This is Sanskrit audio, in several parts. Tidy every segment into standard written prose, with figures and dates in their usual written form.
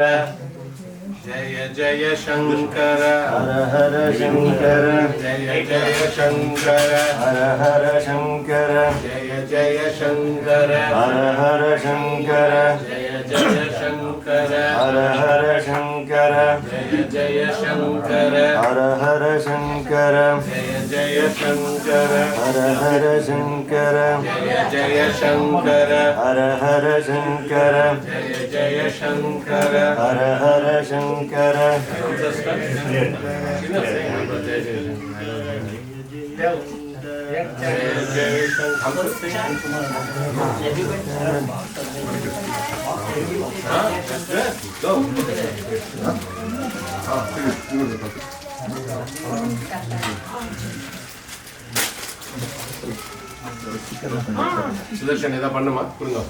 जय जय शंकर हर हर शंकर जय जय शंकर हर हर शंकर जय जय शंकर हर हर शंकर जय जय शंकर हर हर शंकर जय जय शंकर हर हर शंकर जय जय शंकर हर हर शंकर जय जय शंकर हर हर शंकर जय जय शंकर हर हर शंकर சுதர்ஷன் ஏதாவது பண்ணுமா கொடுங்க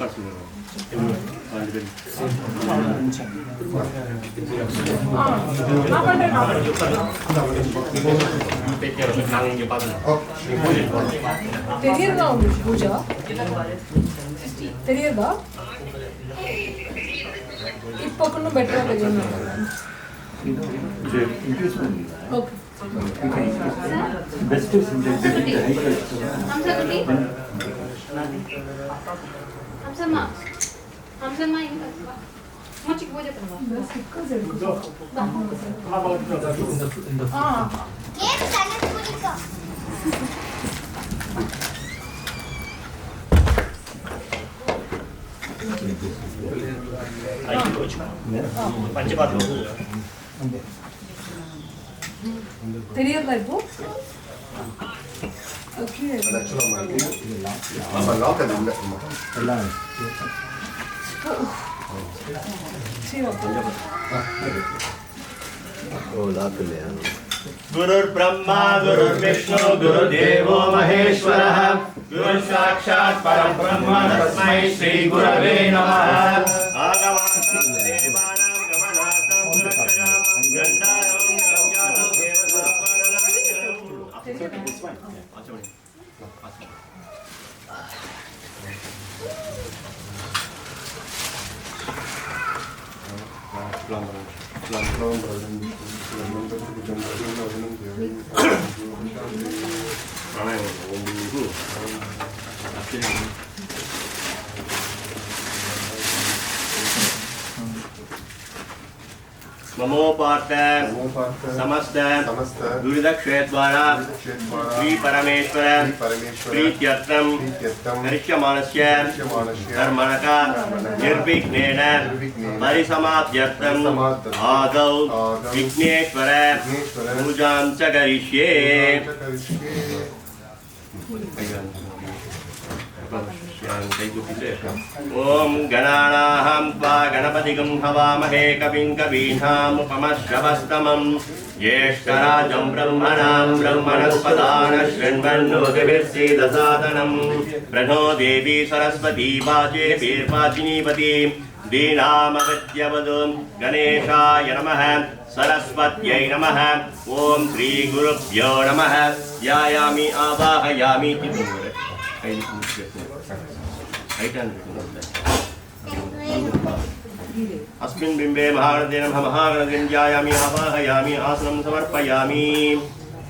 தெரியுதா உங்களுக்கு பூஜா தெரியுதா இப்போ கொஞ்சம் பெட்டரா தெரியும் okay Best is in the தெரியுதா இப்போ ஓகே गुरुर्ब्रह्मा गुरुर्विष्णु गुरुदेवो महेश्वरः गुरुः साक्षात् परं ब्रह्म तस्मै श्री गुरवे नमः आगमार्थं देवानां गमनार्थं सुरक्षां गन्धारं गम्यानो नमो पार्थ समस्त दुरिदक्षेद्वारा श्री परमेश्वर प्रीत्यर्थं करिष्यमाणस्य कर्मणः निर्विघ्नेन परिसमाप्त्यर्थं आदौ विघ्नेश्वर पूजां च करिष्ये ओम गणानाहं त्वा गणपतिगं हवामहे कविं कवीनामुपमश्रवस्तमं ज्येष्ठराजं ब्रह्मणां ब्रह्मणस्पदान शृण्वन्नोतिभिर्सीदसादनं प्रणो देवी सरस्वती वाचे वीर्वाचिनीपति दीनामगत्यवदुं गणेशाय नमः सरस्वत्यै नमः ओम श्री गुरुभ्यो नमः ध्यायामि आवाहयामि अस्मिन् बिम्बे महागणपते नमः महागणपतिं ध्यायामि आवाहयामि आसनं समर्पयामि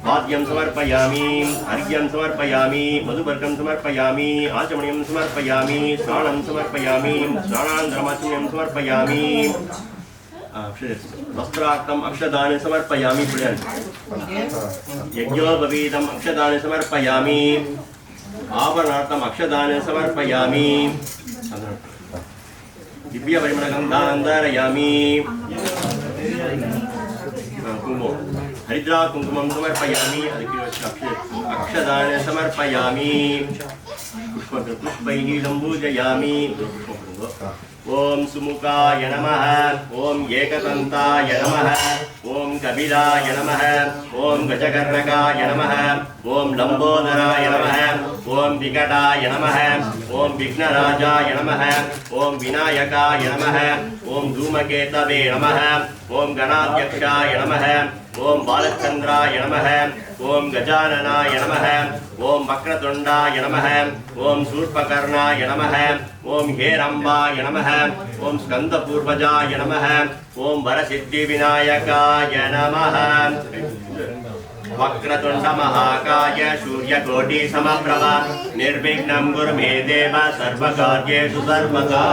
वाद्यं समर्पयामि अर्घ्यं समर्पयामि मधुपर्कं समर्पयामि आचमनीयं समर्पयामि स्नानं समर्पयामि स्नानानन्तरमाचमनीयं समर्पयामि वस्त्रार्थम् अक्षदाने समर्पयामि यज्ञोपवीतम् अक्षदाने समर्पयामि आभरणार्थम् अक्षदाने समर्पयामि दिव्यपरिमलगन्धान् धारयामि हरिद्रा कुङ्कुमं समर्पयामि अक्षदाने समर्पयामि पुष्पैः सम्पूजयामि ओम सुमुखाय नमः ओम एकदन्ताय नमः ओम कपिलाय नमः ओम गजकर्णकाय नमः ओम लंबोदराय नमः ओम विकटाय नमः ओम विघ्नराजाय नमः ओम विनायकाय नमः ओम धूमकेतवे नमः ओम गणाध्यक्षाय नमः ओम बालचंद्राय नमः ओम गजाननाय नमः ओम वक्रतुंडाय नमः ओम शूर्पकर्णाय नमः ओम हेरंबाय नमः ओम स्कंदपूर्वजाय नमः ओम वरसिद्धिविनायकाय नमः वक्रतुंड महाकाय सूर्यकोटि समप्रभ निर्विघ्नं कुरु मे देव सर्वकार्येषु सर्वदा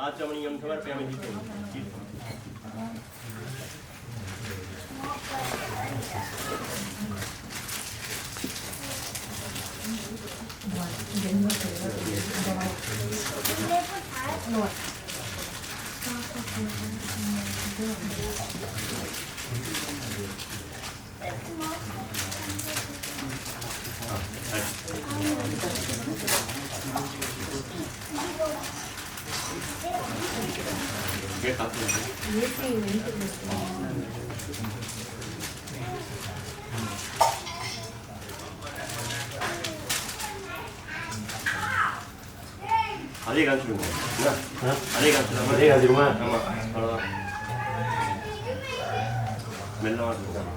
आचमनीयं समर्पयामि அதே காமிச்சிருங்க அதே காமிச்சிருமா ஆமா அவ்வளவுதான் மெல்லமா இருக்கும்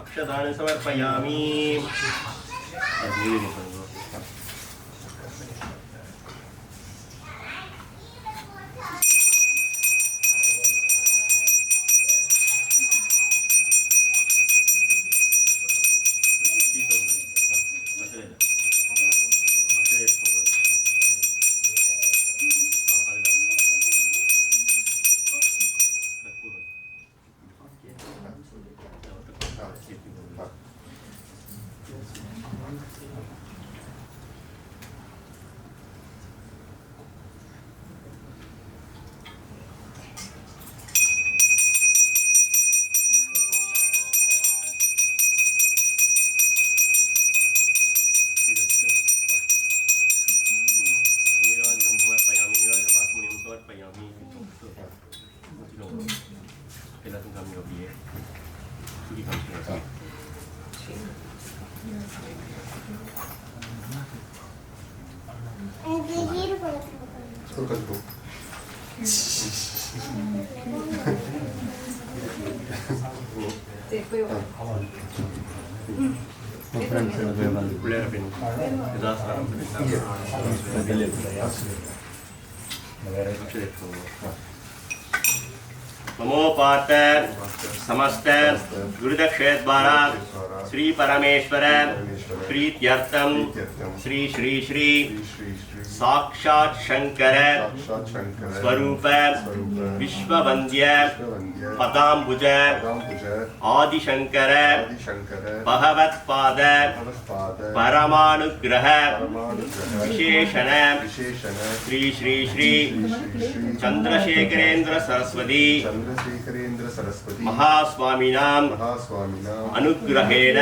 अक्षदान समर्पयामि नमोपात समस्त गुरुदक्षिण द्वारा श्री परमेश्वर प्रीत्यर्थम श्री श्री श्री साक्षात शंकर स्वरूप विश्ववंद्य पदाम्बुज आदिशंकर भगवत्पाद परमानुग्रह विशेषण श्री श्री श्री चंद्रशेखरेंद्र सरस्वती महास्वामिनां अनुग्रहेण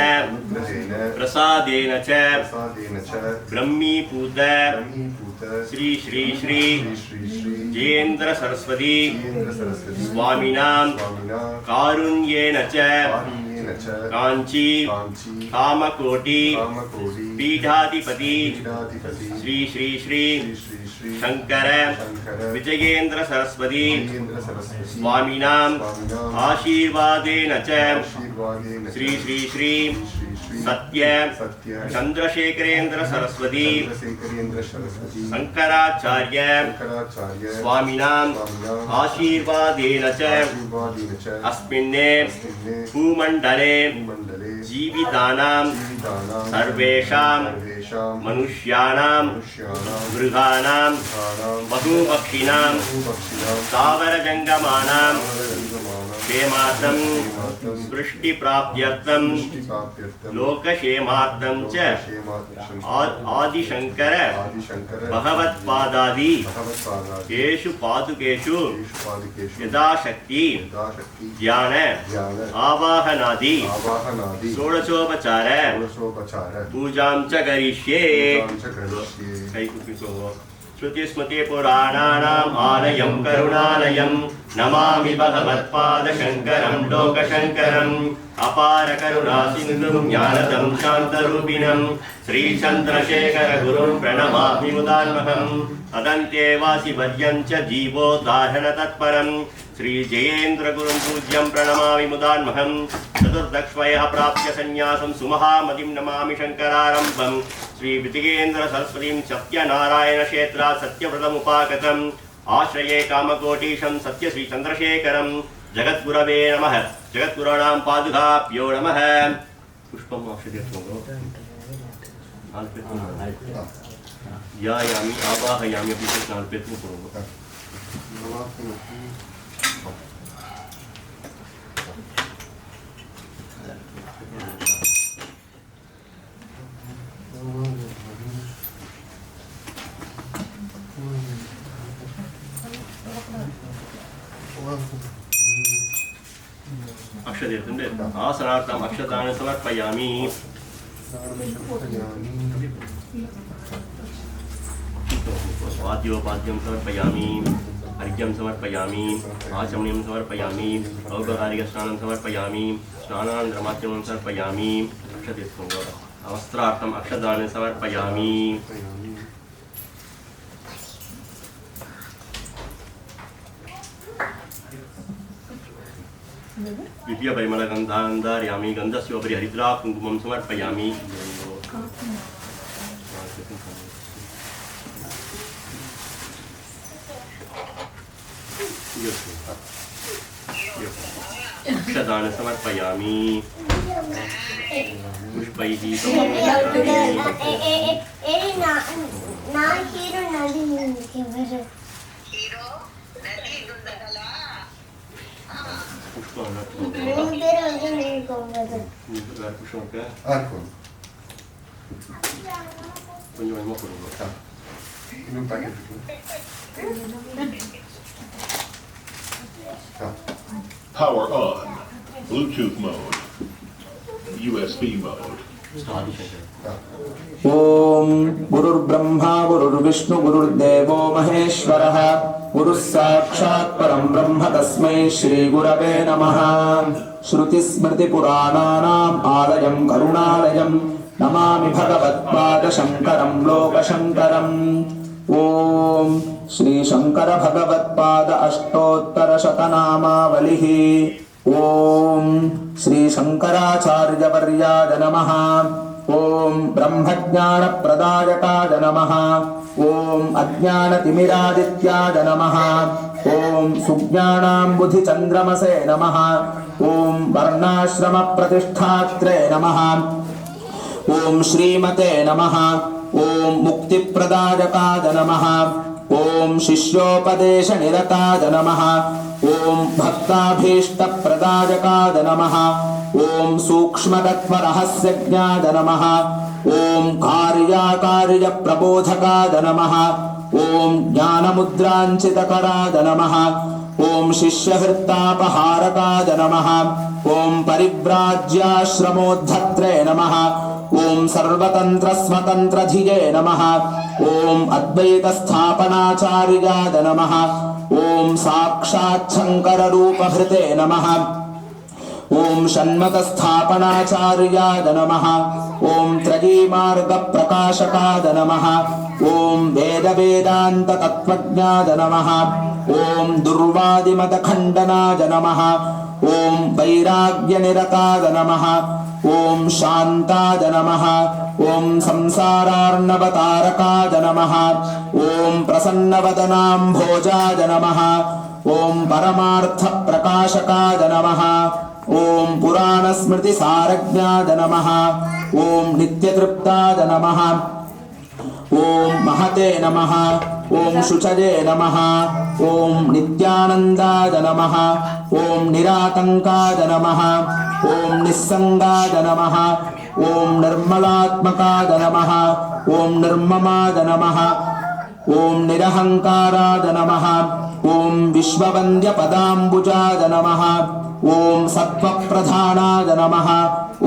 प्रसादेन च ब्रह्मीभूत श्री श्री श्री जयेन्द्र सरस्वती स्वामिनां कारुण्येन च कांची कामकोटि पीठाधिपति श्री श्री श्री शंकर विजयेन्द्र सरस्वती स्वामिनां आशीर्वादेन च श्री श्री श्री सत्य चंद्रशेखरेंद्र सरस्वती शंकराचार्य स्वामिनां आशीर्वादेन च अस्मिन्ने भूमण्डले जीवितानां सर्वेषां मनुष्याणां मृगाणां पशुपक्षिणां स्थावरजङ्गमानां क्षेमार्थं वृष्टिप्राप्त्यर्थं लोकक्षेमार्थं च आदिशंकर भगवत्पादादि येषु पादुकेषु यथाशक्ति ध्यान आवाहनादि षोडशोपचार पूजां च करिष्ये। श्रुतिस्मृति पुराणानाम् आलयं करुणालयं नमामि भगवत्पादशङ्करं लोकशङ्करम् अपार करुणा सिन्धुं ज्ञानदं शान्तरूपिणं श्रीचन्द्रशेखर गुरुं प्रणमामि मुदान्महम् अदन्तेवासि पर्यं च जीवोदाहरण तत्परं श्रीजयेन्द्र गुरुं पूज्यं प्रणमामि मुदान्महम्। चतुर्दक्षवयः प्राप्य सन्न्यासं सुमहामतिं नमामि शङ्करारम्भं श्री वितिकेन्द्र सरस्वतीं सत्यनारायण क्षेत्रा सत्यव्रतमुपागतम् आश्रये कामकोटीशं सत्य श्री चन्द्रशेखरं जगद्गुरवे नमः। जगद्गुरूणां पादुकाभ्यो नमः। पुष्पं ध्यायामि आवाहयामि अपि स्नानपेतुं कुर्मः। अक्षतेर्तुण्डे आसनार्थम् अक्षतानि समर्पयामि। वाद्योपाद्यं समर्पयामि। अर्घ्यं समर्पयामि। आचमनीयं समर्पयामि। औपचारिकस्नानं समर्पयामि। स्नानानन्तरमाचमनं समर्पयामि। अक्षतेर्तुण्डे वस्त्रार्थम् अक्षतानि समर्पयामि। द्वितीय परिमलगन्धान् धारयामि। गन्धस्योपरि हरिद्रा कुङ्कुमं समर्पयामि। अक्षतानि समर्पयामि। पुष्पैः Power on. Bluetooth mode. USB mode. ओम गुरुर्ब्रह्मा गुरुर्विष्णु गुरुर्देवो महेश्वरः गुरुः साक्षात् परं ब्रह्म तस्मै श्री गुरवे नमः। श्रुतिस्मृतिपुराणानाम् आलयं करुणालयं नमामि भगवत्पादशङ्करं लोकशङ्करम्। ओम श्री शंकर भगवत्पाद अष्टोत्तरशतनामावलिः। ओम श्री शंकराचार्यवर्याय नमः। ओम ब्रह्मज्ञानप्रदायकाय नमः। ओम अज्ञानतिमिरादित्याय नमः। ओम सुज्ञानाम्बुधिचन्द्रमसे नमः। ओम वर्णाश्रमप्रतिष्ठात्रे नमः। ओम श्रीमते नमः। ओम मुक्तिप्रदायकाय नमः। ओम शिष्योपदेशनिरताय नमः। ओम भक्ताभीष्टप्रदायकाय नमः। ओम सूक्ष्मतत्त्वरहस्यज्ञाय नमः। ओम कार्याकार्यप्रबोधकाय नमः। ओम ज्ञानमुद्राञ्चितकराय नमः। ओम शिष्यहृत्तापहारकाय नमः। ओम परिव्राज्याश्रमोद्धत्रे नमः। ओम सर्वतन्त्रस्वतन्त्रधिये नमः। ओम अद्वैतस्थापनाचार्याय नमः। ओम साक्षात् शङ्कररूपभृते नमः। ओम षण्मतस्थापनाचार्याय नमः। ओम त्रयीमार्गप्रकाशकाय नमः। ओम वेदवेदान्ततत्त्वज्ञाय नमः। ओम दुर्वादिमतखण्डनाय नमः। ओम वैराग्यनिरताय नमः। ओम शान्ताय नमः। ओम संसारार्णवतारकाय नमः। ओम प्रसन्नवदनाम्भोजाय नमः। ओम परमार्थप्रकाशकाय नमः। ओम पुराणस्मृतिसारज्ञाय नमः। ओम नित्यतृप्ताय नमः। ॐ महते नमः ॐ शुचये नमः ॐ नित्यानन्दाय नमः ॐ निरातङ्काय नमः ॐ निस्सङ्गाय नमः ॐ निर्मलात्मकाय नमः ॐ निर्ममाय नमः ॐ निरहङ्काराय नमः ॐ विश्ववन्द्यपदाम्बुजाय नमः ॐ सत्त्वप्रधानाय नमः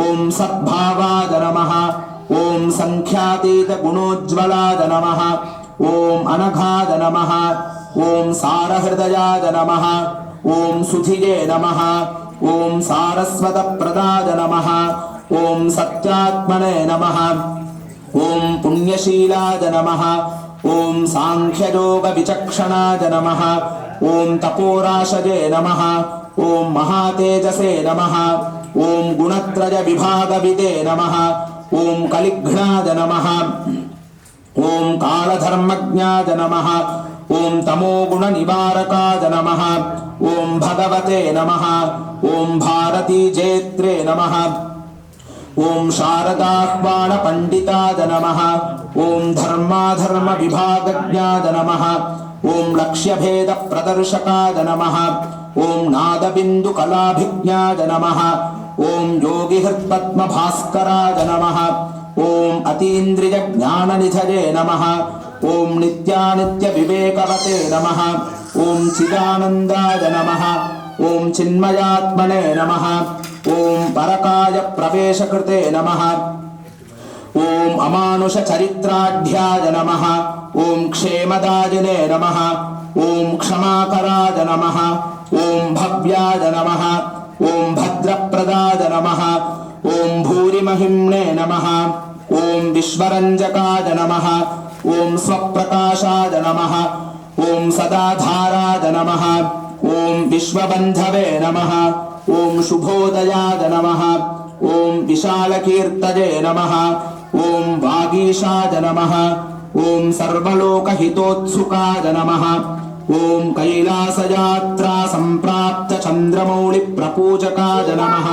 ॐ सद्भावाय नमः ॐ सङ्ख्यातीतगुणोज्ज्वलाय नमः ॐ अनघाय नमः ॐ सारहृदयाय नमः ॐ सुधिये नमः ॐ सारस्वतप्रदाय नमः ॐ सत्यात्मने नमः ॐ पुण्यशीलाय नमः ॐ साङ्ख्ययोगविचक्षणाय नमः ॐ तपोराशये नमः ॐ महातेजसे नमः ॐ गुणत्रयविभागविदे नमः ॐ कलिघ्नाय नमः ॐ कालधर्मज्ञाय नमः ॐ तमोगुणनिवारकाय नमः ॐ भगवते नमः ॐ भारतीजेत्रे नमः ॐ शारदाह्वानपण्डिताय नमः ॐ धर्माधर्मविभागज्ञाय नमः ॐ लक्ष्यभेदप्रदर्शकाय नमः ॐ नादबिन्दुकलाभिज्ञाय नमः ॐ योगिहृत्पद्मभास्कराय नमः ॐ अतीन्द्रियज्ञाननिधये नमः ॐ नित्यानित्यविवेकवते नमः ॐ चिदानन्दाय नमः ॐ चिन्मयात्मने नमः ॐ परकायप्रवेशकृते नमः ॐ अमानुषचरित्राढ्याय नमः ॐ क्षेमदायिने नमः ॐ क्षमाकराय नमः ॐ भव्याय नमः ॐ भद्रप्रदाय नमः ॐ भूरिमहिम्ने नमः ॐ विश्वरञ्जकाय नमः ॐ स्वप्रकाशाय नमः ॐ सदाधाराय नमः ॐ विश्वबन्धवे नमः ॐ शुभोदयाय नमः ॐ विशालकीर्तये नमः ॐ वागीशाय नमः ॐ सर्वलोकहितोत्सुकाय नमः ॐ कैलासयात्रा सम्प्राप्तचन्द्रमौळिप्रपूजकाय नमः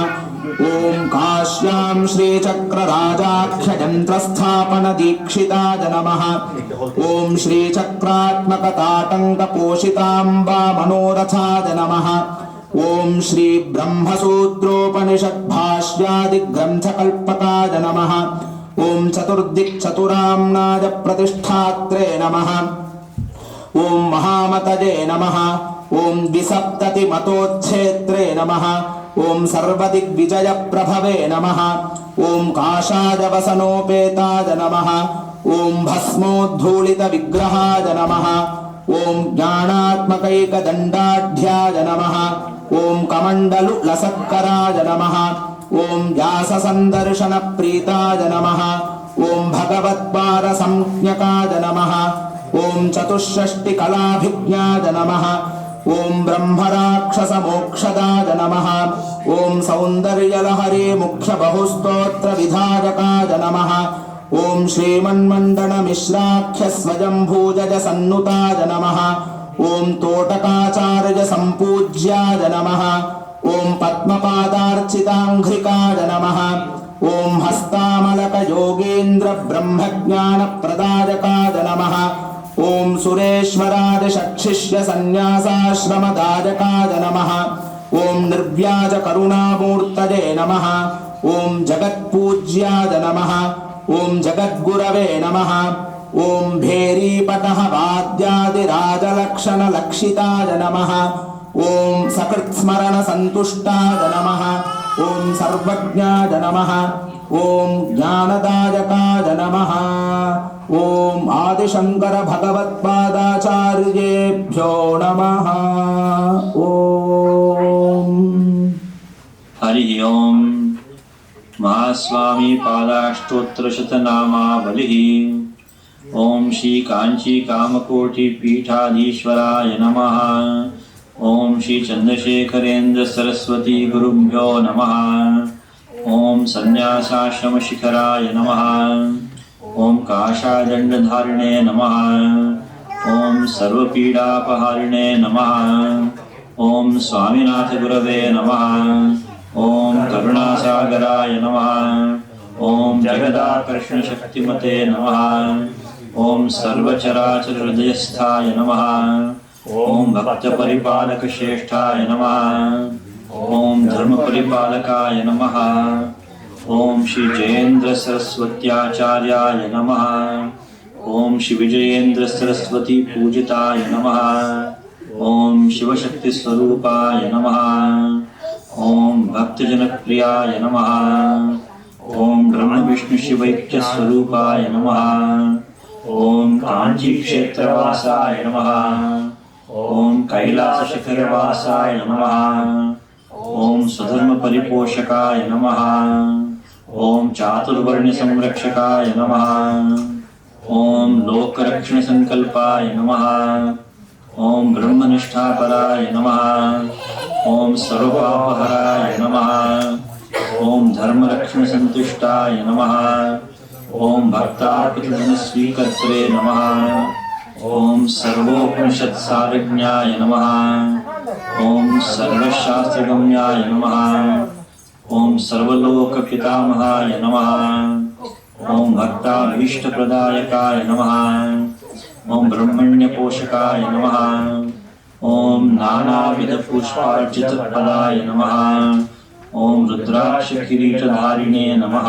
ॐ काश्यां श्रीचक्रराजाख्ययन्त्रस्थापनदीक्षिताय नमः ॐ श्रीचक्रात्मकताटङ्कपोषिताम्बा मनोरथाय नमः ॐ श्रीब्रह्मसूत्रोपनिषद्भाष्यादिग्रन्थकल्पकाय नमः ॐ चतुर्दिक्चतुराम्नाय प्रतिष्ठात्रे नमः ॐ महामतये नमः ॐ द्विसप्ततिमतोच्छेत्रे नमः ॐ सर्वदिग्विजयप्रभवे नमः ॐ काषायवसनोपेताय नमः ॐ भस्मोद्धूलितविग्रहाय नमः ॐ ज्ञानात्मकैकदण्डाढ्याय नमः ॐ कमण्डलुलसत्कराय नमः ॐ व्याससन्दर्शनप्रीताय नमः ॐ भगवत्पारसंज्ञकाय नमः ॐ चतुष्षष्टिकलाभिज्ञाय नमः ॐ ब्रह्मराक्षसमोक्षदाय नमः ॐ सौन्दर्यलहरे मुख्यबहुस्तोत्रविधायकाय नमः ॐ श्रीमन्मण्डनमिश्राख्यस्वयम्भूजसन्नुताय नमः ॐ तोटकाचार्यसम्पूज्याय नमः ॐ पद्मपादार्चिताङ्घ्रिकाय नमः ॐ हस्तामलकयोगेन्द्रब्रह्मज्ञानप्रदायकाय नमः ॐ सुरेश्वरादिषट्शिष्यसन्न्यासाश्रमदायकाय नमः ॐ निर्व्याजकरुणामूर्तये नमः ॐ जगत्पूज्याय नमः ॐ जगद्गुरवे नमः ॐ भेरीपटः वाद्यादिराजलक्षणलक्षिताय नमः ॐ सकृत्स्मरणसन्तुष्टाय नमः ॐ सर्वज्ञाय नमः ॐ ज्ञानदायकाय नमः ॐ आदिशङ्करभगवत्पादाचार्येभ्यो नमः ॐ हरि ओम महास्वामी पादाष्टोत्तरशतनामावलिः ओम श्री कांची कामकोटि पीठाधीश्वराय नमः ओम श्री चंद्रशेखरेंद्र सरस्वती गुरुभ्यो नमः ओम संन्यासाश्रम शिखराय नमः ओम काषायदण्डधारिणे नमः ओम सर्वपीडापहारिणे नमः ओम स्वामीनाथ गुरवे नमः ओम करुणासागराय नमः ओम जगदाकर्षण शक्तिमते नमः ओम सर्वचराचर हृदयस्थाय नमः। ओम भक्त परिपालक श्रेष्ठाय नमः। ओम धर्म परिपालकाय नमः। ओम श्री जयेंद्र सरस्वत्याचार्याय नमः। ओम श्री विजयेंद्र सरस्वती पूजिताय नमः। ओम शिवशक्ति स्वरूपाय नमः। ओम भक्तजन प्रियाय नमः। ओम ब्रह्म विष्णु शिवैक्य स्वरूपाय नमः। ओम कांची क्षेत्रवासाय नमः। ओम कैलास शिखरवासाय नमः। ओम स्वधर्म परिपोषकाय नमः। ओम चातुर्वर्ण्य संरक्षकाय नमः। ओम लोकरक्षण संकल्पाय नमः। ओम ब्रह्मनिष्ठापराय नमः। ओम सर्वपापहराय नमः। ओम धर्मरक्षण संतुष्टाय नमः। ओम भक्तार्पितधन स्वीकर्त्रे नमः। ओम सर्वोपनिषत्सारज्ञाय नमः। ओम सर्वशास्त्रगम्याय नमः। ओम सर्वलोकपितामहाय नमः। ओम भक्ताभीष्टप्रदायकाय नमः। ओम ब्रह्मण्यपोषकाय नमः। ओम नानाविधपुष्पार्चितपदाय नमः। ओम रुद्राक्ष किरीटधारिणे नमः।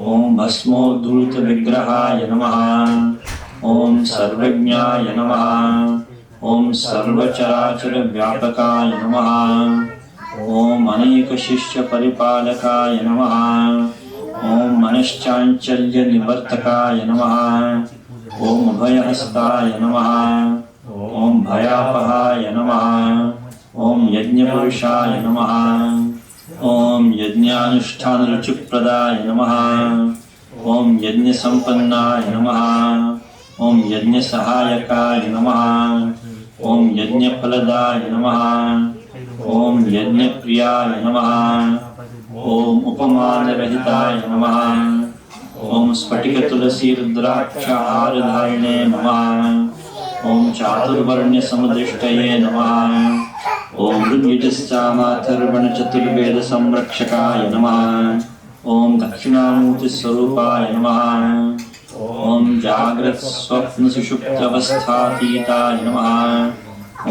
ओम भस्मोद्धूतविग्रहाय नमः। ओम सर्वज्ञाय नमः। ओम सर्वचराचर व्यापकाय नमः। ओम अनेक शिष्य परिपालकाय नमः। ओम मनश्चाञ्चल्य निवर्तकाय नमः। ओम अभयहस्ताय नमः। ओम भयापहाय नमः। ओम यज्ञपुरुषाय नमः। ओम यज्ञानुष्ठान रुचिप्रदाय नमः। ओम यज्ञ संपन्नाय नमः। ओम यज्ञ सहायकाय नमः। ओम यज्ञ फलदाय नमः। ओम यज्ञ प्रियाय नमः। ओम उपमान रहिताय नमः। ओम स्फटिक तुलसी रुद्राक्ष हारधारिणे नमः। ओम चातुर्वर्ण्य समदृष्टये नमः। ओम ऋग्यजुस्सामाथर्वण चतुर्वेद संरक्षकाय नमः। ओम दक्षिणामूर्ति स्वरूपाय नमः। ओम जाग्रत स्वप्न सुषुप्तावस्थातीताय नमः।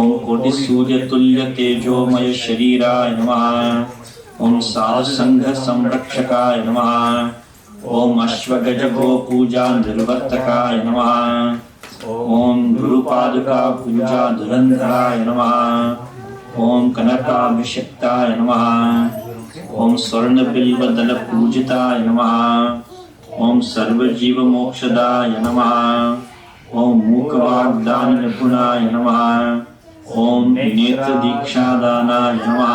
ओम कोटि सूर्य तुल्य तेजोमय शरीराय नमः। ओम साधु संघ संरक्षकाय नमः। ओम अश्वगज गो पूजा निर्वर्तकाय नमः। ओम गुरुपादुका पूजा धुरंधराय नमः। ओम कनकाभिषिक्ताय नमः। ओम स्वर्ण बिल्व दल पूजिताय नमः। ओम सर्वजीव मोक्षदाय नमः। ओम मूकवाग्दान निपुणाय नमः। ओम नेत्र दीक्षादानाय नमः।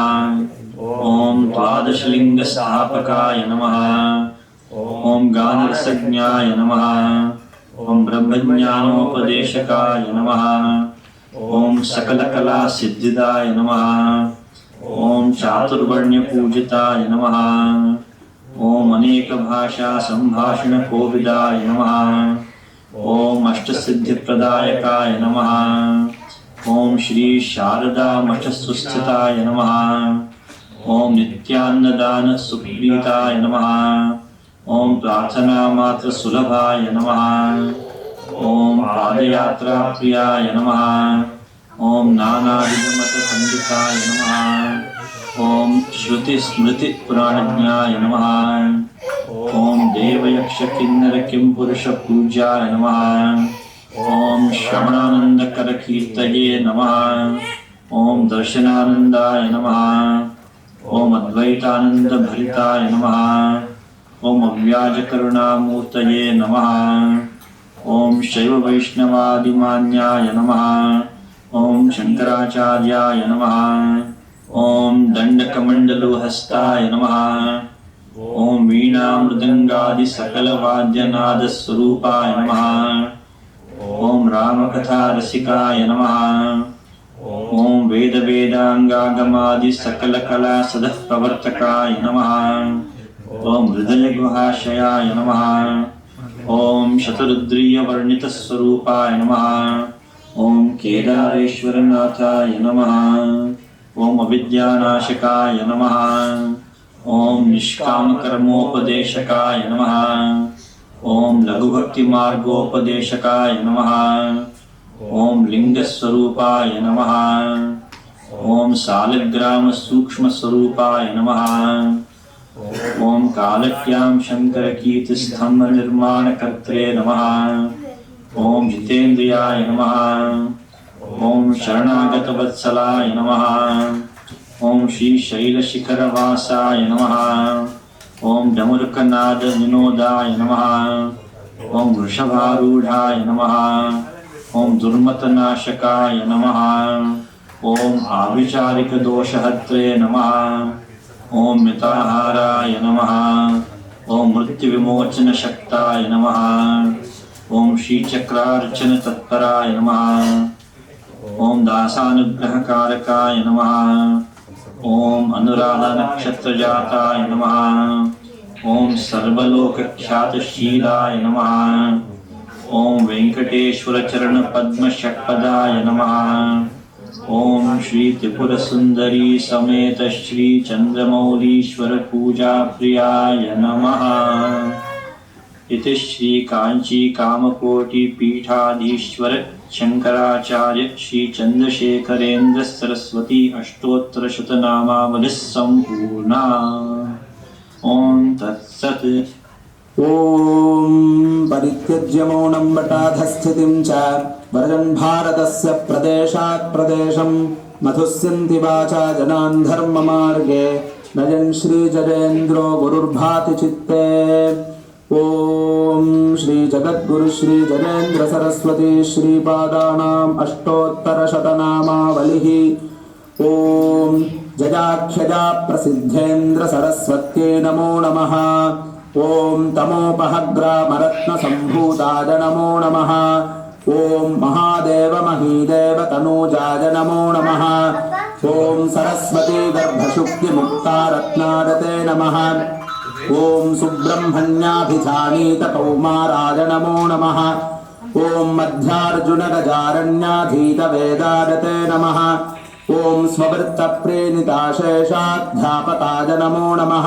ओम द्वादशलिंग स्थापकाय नमः। ओम गानरसज्ञाय नमः। ओम ब्रह्मज्ञानोपदेशकाय नमः। ओम सकलकला सिद्धिदाय नमः। ओम चातुर्वर्ण्य पूजिताय नमः। ओम अनेक भाषा संभाषण कोविदाय नमः। ओम अष्टसिद्धिप्रदायकाय नमः। ओम श्री शारदा मठ सुस्थिताय नमः। ओम नित्यान्नदान सुप्रीताय नमः। ओम प्रार्थना मात्र सुलभाय नमः। ओम पादयात्रा प्रियाय नमः। ओम नानाविधमत पंडिताय नमः। ओम श्रुति स्मृति पुराणज्ञाय नमः। ओम देवयक्ष किन्नर किं पुरुष पूज्याय नमः। ओम श्रवणानंद कर कीर्तये नमः। ओम दर्शनानंदाय नमः। ओम अद्वैतानंद भरिताय नमः। ओम अव्याज करुणामूर्तये नमः। ओम शैव वैष्णवादिमान्याय नमः। ओम शंकराचार्याय नमः। ओम दंडकमंडलुहस्ताय नमः। ओम वीणा मृदंगादि सकल वाद्यनाद स्वरूपाय नमः। ओम रामकथा रसिकाय नमः। ओम वेद वेदांगागमादि सकल कला सदः प्रवर्तकाय नमः। ओम हृदय गुहाशयाय नमः। ओम शतरुद्रीय वर्णित स्वरूपाय नमः। ओम केदारेश्वरनाथाय नमः। ओम अविद्यानाशकाय नमः। ओम निष्काम कर्मोपदेशकाय नमः। ओम लघुभक्तिमार्गोपदेशकाय नमः। ओम लिंगस्वरूपाय नमः। ओम सालग्राम सूक्ष्मस्वरूपाय नमः। ओम कालक्याम शंकरकीर्तिस्तंभ निर्माणकर्त्रे नमः। ओम जितेन्द्रियाय नमः। ओम शरणागतवत्सलाय नमः। ओम श्री शैलशिखरवासाय नमः। ओम डमरुकनाद विनोदाय नमः। ओम वृषभारूढ़ाय नमः। ओम दुर्मतनाशकाय नमः। ओम आविचारिक दोषहत्रे नमः। ओम मिताहाराय नमः। ओम मृत्युविमोचन शक्ताय नमः। ओम श्रीचक्रार्चन तत्पराय नमः। ओम दासानुग्रहकारकाय नमः। ओम अनुराधा नक्षत्र जाताय नमः। ओम सर्वलोकख्यातशीलाय नमः। ओम वेंकटेश्वर चरण पद्म षट्पदाय नमः। ओम श्री त्रिपुर सुंदरी समेत श्री चंद्रमौलीश्वर पूजा प्रियाय नमः। इति श्री कांची कामकोटि पीठाधीश्वर शंकराचार्य श्री चंद्रशेखरेंद्र सरस्वती अष्टोत्तर शतनामावलिः संपूर्णा। ओम तत्सत्। ॐ परित्यज्य मौनं वटाधस्थितिं च व्रजन् भारतस्य प्रदेशात् प्रदेशं मथुस्यन्ति वाचा जनान् धर्ममार्गे नयन् श्रीजरेन्द्रो गुरुर्भाति चित्ते। ॐ श्री जगद्गुरु श्री जरेन्द्र सरस्वती श्रीपादानाम् अष्टोत्तरशतनामावलिः। ॐ जयाख्यजा प्रसिद्धेन्द्र सरस्वत्यै नमो नमः। ओम तमोपहग्रामरत्नसम्भूताय नमो नमः। ओम महादेव महीदेव तनूजाय नमो नमः। ओम सरस्वती गर्भशुक्तिमुक्तारत्नारते नमः। ओम सुब्रह्मण्याभिजानीत कौमाराय नमो नमः। ओम मध्यार्जुनगजारण्याधीत वेदारते नमः। ओम स्ववृत्तप्रेणिताशेषाध्यापकाय नमो नमः।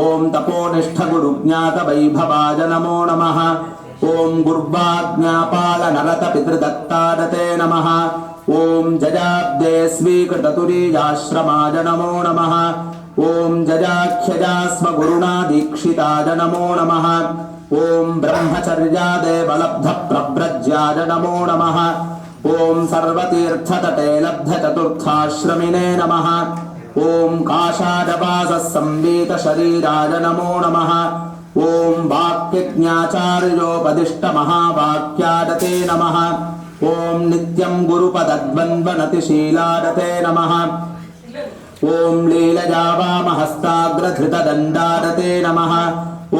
ओम तपोनिष्ठगुरुज्ञात वैभवाय नमो नमः। ओम गुर्वाज्ञापाल नरत पितृदत्तारते नमः। ओम जजाब्दे स्वीकृततुरीयाश्रमाय नमो नमः। ओम जजाख्यजा स्म गुरुणा दीक्षिताय नमो नमः। ओम ब्रह्मचर्यादेवलब्ध प्रव्रज्याय नमो नमः। ओम सर्वतीर्थतटे लब्ध चतुर्थाश्रमिने नमः। ओम काषाढवासः संवीत शरीराय नमो नमः। ओम वाक्यज्ञाचार्योपदिष्ट महावाक्यादते नमः। ओम नित्यं गुरुपदद्वन्द्वनतिशीलादते नमः। ओम लीलजावामहस्ताग्रधृतदण्डादते नमः।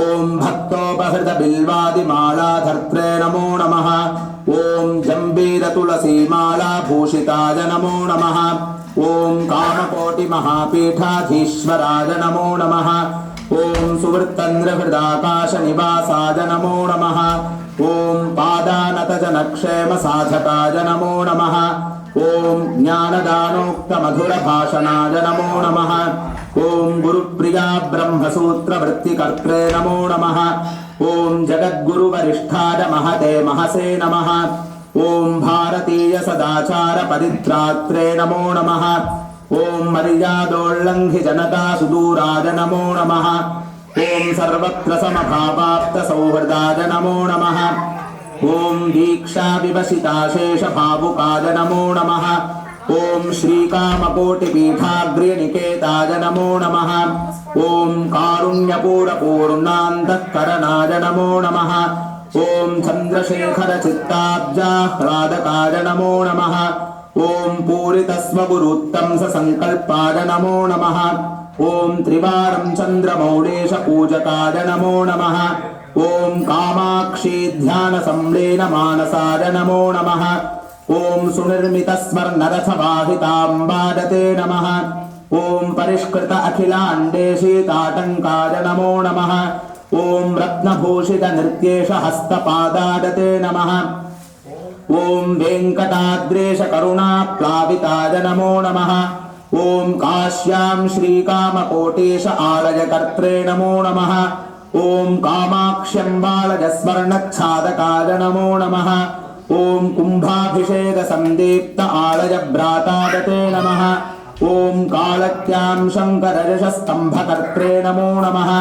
ओम भक्तोपहृतबिल्वादिमालाधर्त्रे नमो नमः। ओम जम्बीरतुलसीमालाभूषिताय नमो नमः। ओम कामकोटिमहापीठाधीश्वराय नमो नमः। ओम सुवृत्तन्द्रहृदाकाशनिवासाय नमो नमः। ओम पादानतजनक्षेमसाधकाय नमो नमः। ओम ज्ञानदानोक्तमधुरभाषणाय नमो नमः। ओम गुरुप्रिया ब्रह्मसूत्रवृत्तिकर्त्रे नमो नमः। ओम जगद्गुरुवरिष्ठाय महते महसे नमः। ओम भारतीय सदाचार परित्रात्रे नमो नमः। ओम मर्यादोल्लंघि जनता सुदूराय नमो नमः। ओम सर्वत्र समभावाप्त सौहृदाय नमो नमः। ओम दीक्षा विवसिताशेष भावुकाय नमो नमः। ओम श्रीकामकोटिपीठाग्र्यनिकेताय नमो नमः। ओम कारुण्यपूर्णपूर्णान्तःकरणाय नमो नमः। ओम चंद्रशेखर चित्ताब्जाह्लादकाय नमो नमः। ओम पूरितस्वगुरुत्तम संकल्पाय नमो नमः। ओम त्रिवारं चंद्रमौलेश पूजकाय नमो नमः। ओम कामाक्षी ध्यान संलेन मानसाय नमो नमः। ओम सुनिर्मित स्वर्णरथवाहिताम्बादते नमः। ओम परिष्कृत अखिलाण्डेशीताटङ्काय नमो नमः। ओम रत्नभूषित नृत्येश हस्तपादादते नमः। ओम वेंकटाद्रेश करुणा प्लाविताय नमो नमः। ओम काश्यां श्रीकामकोटेश आलयकर्त्रे नमो नमः। ॐ कामाक्ष्यम्बालजस्वर्णच्छादकाय नमो नमः ॐ कुम्भाभिषेकसन्दीप्त आलयभ्रातादते नमः ॐ कालक्यां शङ्करयशस्तम्भकर्त्रे नमो नमः